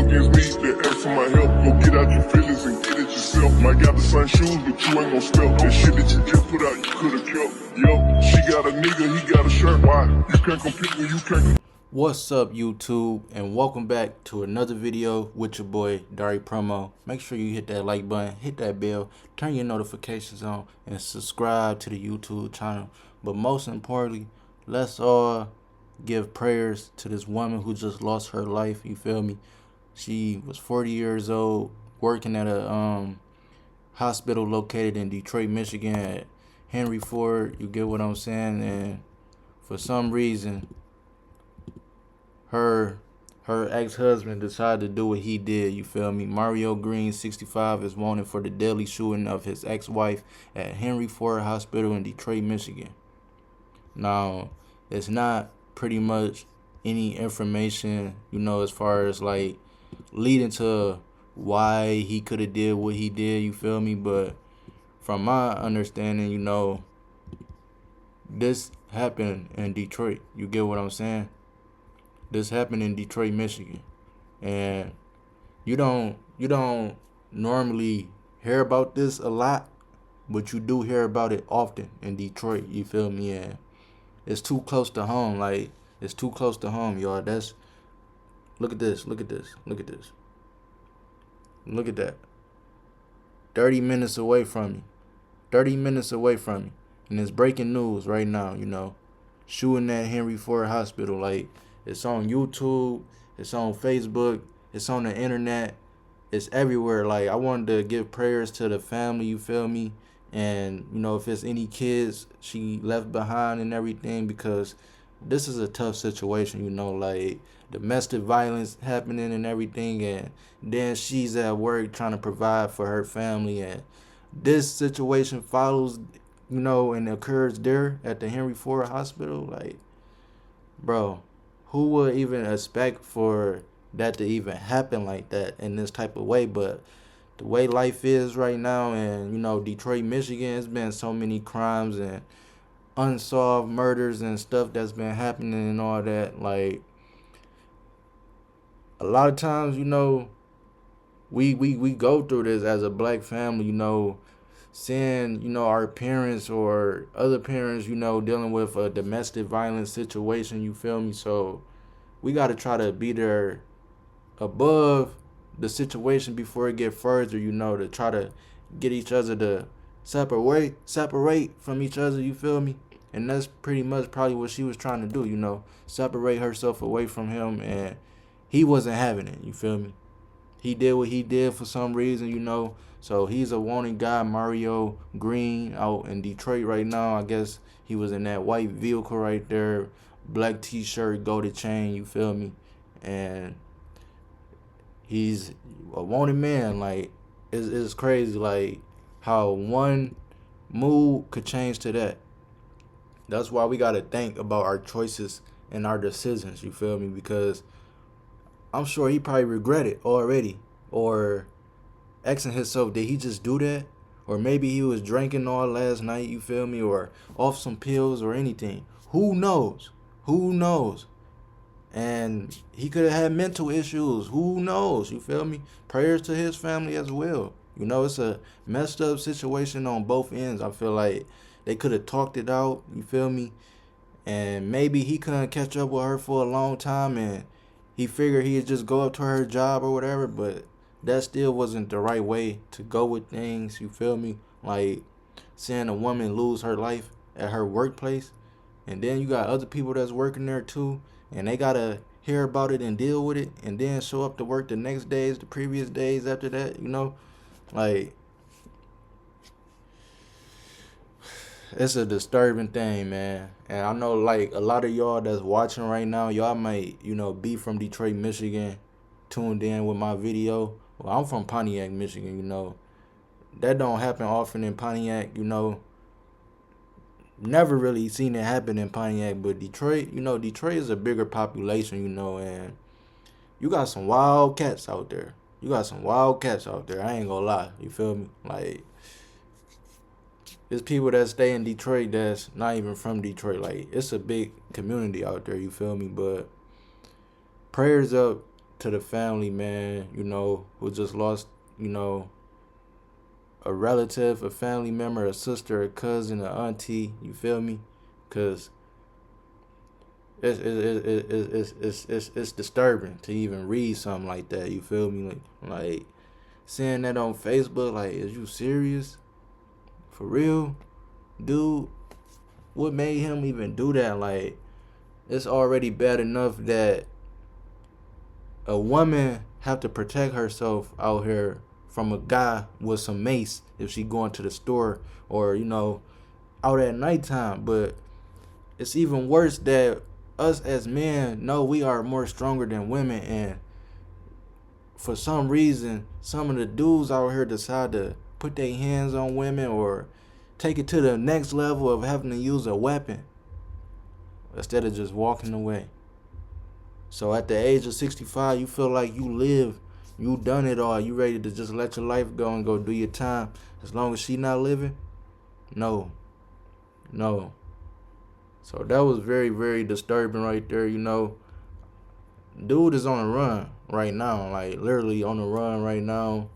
against me, then ask for my help. Go get out your feelings and get it yourself. Might got the same shoes, but you ain't gon' step. That shit that you just put out, you could've kept. Yo, she got a nigga, he got a shirt. Why? You can't compete when you can't. What's up, YouTube, and welcome back to another video with your boy Dari Promo. Make sure you hit that like button, hit that bell, turn your notifications on, and subscribe to the YouTube channel. But most importantly, let's all give prayers to this woman who just lost her life. You feel me? She was 40 years old, working at a hospital located in Detroit, Michigan, at Henry Ford. You get what I'm saying? And for some reason, her ex-husband decided to do what he did. You feel me? Mario Greene, 65, is wanted for the deadly shooting of his ex-wife at Henry Ford Hospital in Detroit, Michigan. Now, it's not pretty much any information, as far as like leading to why he could have did what he did. You feel me? But from my understanding, this happened in Detroit. You get what I'm saying? This happened in Detroit, Michigan, and you don't normally hear about this a lot, but you do hear about it often in Detroit. You feel me? And it's too close to home. Like, it's too close to home, y'all. Look at this. Look at this. Look at this. Look at that. 30 minutes away from me. 30 minutes away from me, and it's breaking news right now. Shooting at Henry Ford Hospital, like. It's on YouTube, it's on Facebook, it's on the internet, it's everywhere. Like, I wanted to give prayers to the family, you feel me? And, if it's any kids she left behind and everything, because this is a tough situation, like domestic violence happening and everything, and then she's at work trying to provide for her family, and this situation follows, and occurs there at the Henry Ford Hospital. Like, bro, who would even expect for that to even happen like that in this type of way? But the way life is right now, and Detroit, Michigan, it's been so many crimes and unsolved murders and stuff that's been happening and all that. Like, a lot of times, we go through this as a black family, seeing, our parents or other parents, dealing with a domestic violence situation, you feel me? So we got to try to be there above the situation before it get further, to try to get each other to separate from each other, you feel me? And that's pretty much probably what she was trying to do, separate herself away from him, and he wasn't having it, you feel me? He did what he did for some reason, So he's a wanted guy, Mario Greene, out in Detroit right now. I guess he was in that white vehicle right there, black t-shirt, gold chain, you feel me? And he's a wanted man. Like, it's crazy, like, how one mood could change to that. That's why we got to think about our choices and our decisions, you feel me? Because I'm sure he probably regret it already, or asking himself, did he just do that? Or maybe he was drinking all last night, you feel me? Or off some pills or anything. Who knows? Who knows? And he could have had mental issues. Who knows? You feel me? Prayers to his family as well. It's a messed up situation on both ends. I feel like they could have talked it out, you feel me? And maybe he couldn't catch up with her for a long time, and he figured he'd just go up to her job or whatever, but that still wasn't the right way to go with things, you feel me? Like, seeing a woman lose her life at her workplace, and then you got other people that's working there too, and they gotta hear about it and deal with it, and then show up to work the next days, the previous days after that, Like, it's a disturbing thing, man. And I know, like, a lot of y'all that's watching right now, y'all might, be from Detroit, Michigan, tuned in with my video. Well, I'm from Pontiac, Michigan, That don't happen often in Pontiac, Never really seen it happen in Pontiac, but Detroit, Detroit is a bigger population, and you got some wild cats out there. I ain't gonna lie, you feel me? Like, there's people that stay in Detroit that's not even from Detroit. Like, it's a big community out there, you feel me? But prayers up to the family, man, who just lost, a relative, a family member, a sister, a cousin, a auntie, you feel me? Because it's disturbing to even read something like that, you feel me? Like seeing that on Facebook, like, is you serious? For real? Dude, what made him even do that? Like, it's already bad enough that a woman have to protect herself out here from a guy with some mace if she going to the store or out at nighttime. But it's even worse that us as men know we are more stronger than women, and for some reason some of the dudes out here decide to put their hands on women or take it to the next level of having to use a weapon instead of just walking away. So at the age of 65, you feel like you live, you done it all, you ready to just let your life go and go do your time. As long as she not living, no. So that was very, very disturbing right there, Dude is on the run right now, like literally on the run right now.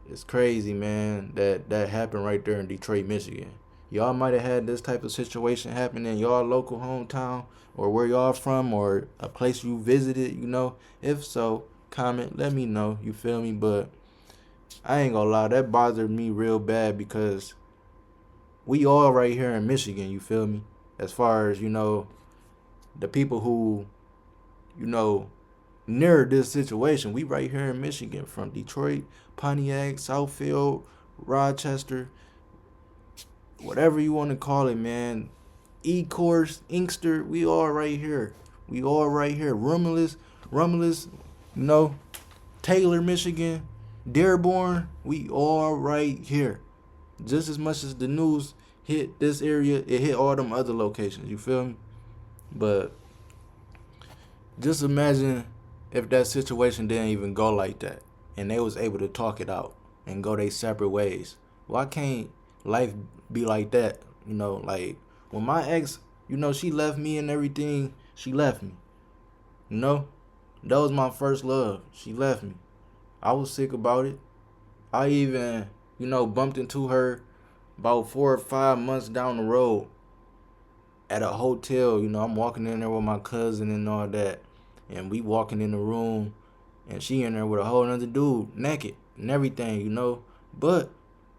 It's crazy, man, that happened right there in Detroit, Michigan. Y'all might have had this type of situation happen in y'all local hometown or where y'all from or a place you visited, If so, comment, let me know, you feel me? But I ain't gonna lie, that bothered me real bad because we all right here in Michigan, you feel me? As far as, the people who, near this situation, we right here in Michigan, from Detroit, Pontiac, Southfield, Rochester, whatever you want to call it, man. E-course, Inkster, we all right here. We all right here. Romulus, Taylor, Michigan, Dearborn, we all right here. Just as much as the news hit this area, it hit all them other locations, you feel me? But just imagine if that situation didn't even go like that and they was able to talk it out and go their separate ways. Why can't life be like that? Like when my ex, she left me and everything, she left me. That was my first love. She left me. I was sick about it. I even, bumped into her about 4 or 5 months down the road at a hotel. I'm walking in there with my cousin and all that. And we walking in the room and she in there with a whole nother dude, naked and everything, But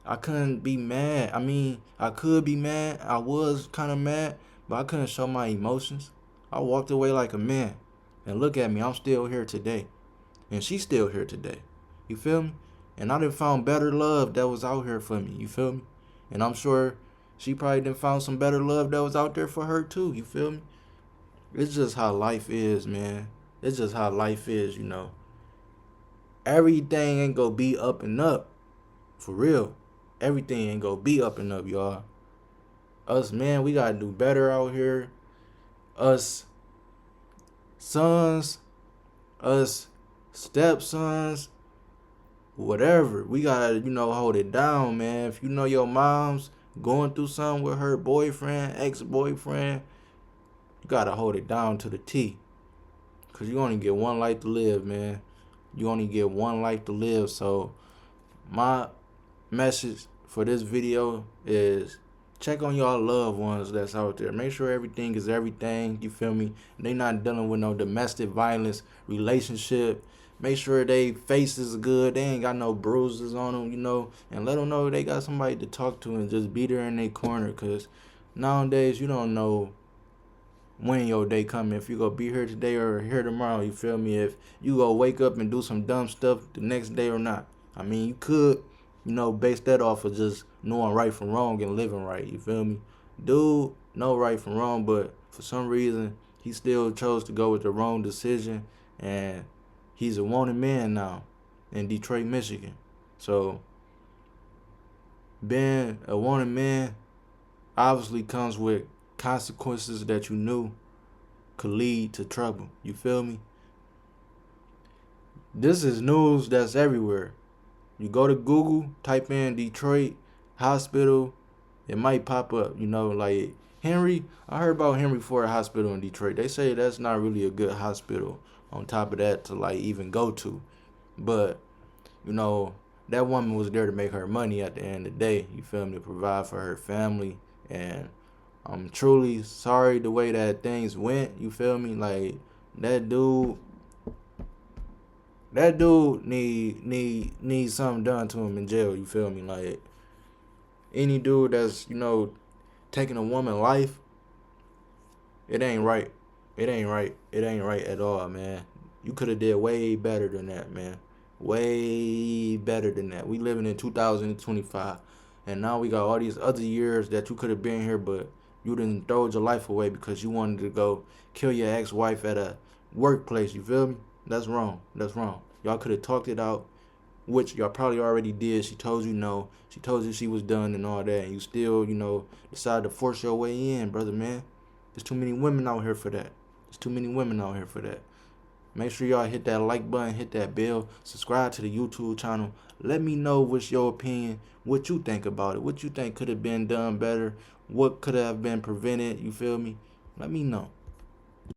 I couldn't be mad. I mean, I could be mad. I was kind of mad, but I couldn't show my emotions. I walked away like a man. And look at me, I'm still here today. And she's still here today. You feel me? And I done found better love that was out here for me. You feel me? And I'm sure she probably done found some better love that was out there for her too. You feel me? It's just how life is, man. It's just how life is, Everything ain't gonna be up and up. For real. Everything ain't gonna be up and up, y'all. Us, man, we gotta do better out here. Us sons, us stepsons, whatever. We gotta, hold it down, man. If your mom's going through something with her boyfriend, ex-boyfriend, you gotta hold it down to the T. Because you only get one life to live, man. You only get one life to live. So my message for this video is check on y'all loved ones that's out there. Make sure everything is everything. You feel me? They not dealing with no domestic violence relationship. Make sure they face is good. They ain't got no bruises on them, And let them know they got somebody to talk to and just be there in their corner. Because nowadays, you don't know when your day coming, if you gonna be here today or here tomorrow, you feel me? If you go wake up and do some dumb stuff the next day or not. I mean, you could, base that off of just knowing right from wrong and living right, you feel me? Dude, know right from wrong, but for some reason, he still chose to go with the wrong decision, and he's a wanted man now in Detroit, Michigan. So, being a wanted man obviously comes with consequences that you knew could lead to trouble. You feel me? This is news that's everywhere. You go to Google, type in Detroit hospital, it might pop up, like Henry. I heard about Henry Ford Hospital in Detroit. They say that's not really a good hospital, on top of that to like even go to. But, you know, that woman was there to make her money at the end of the day, you feel me, to provide for her family. And I'm truly sorry the way that things went, you feel me? Like that dude need something done to him in jail, you feel me? Like any dude that's, taking a woman life, it ain't right. It ain't right. It ain't right at all, man. You could have did way better than that, man. Way better than that. We living in 2025, and now we got all these other years that you could have been here, but you didn't throw your life away because you wanted to go kill your ex-wife at a workplace. You feel me? That's wrong. That's wrong. Y'all could have talked it out, which y'all probably already did. She told you no. She told you she was done and all that, and you still, decided to force your way in, brother, man. There's too many women out here for that. There's too many women out here for that. Make sure y'all hit that like button, hit that bell, subscribe to the YouTube channel. Let me know what's your opinion, what you think about it, what you think could have been done better, what could have been prevented, you feel me? Let me know.